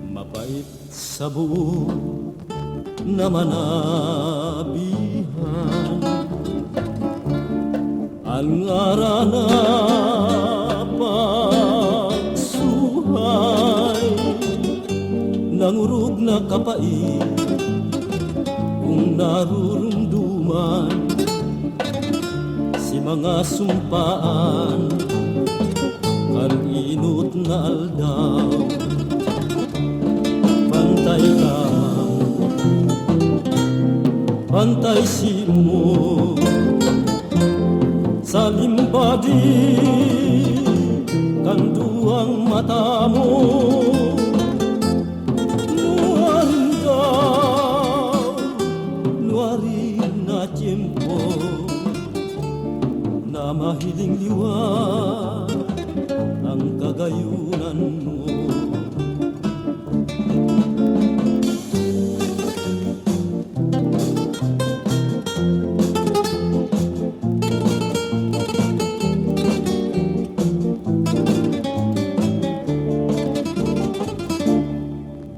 Mabait sa buo na manabihan, ang arana pagsuhay, nangurog na kapait kung narurumduman, si mga sumpaan kalinot na aldaw. Pantay lang, pantay simo sa limbadi, kanduang mata mo. Nuwarin daw, nuwarin na tiyempo na mahiling liwan ang kagayunan mo.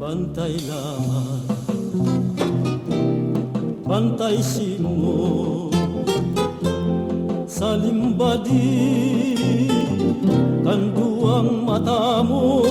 Bantay lamang, bantay simo sa limbadi, kanduang mata mo.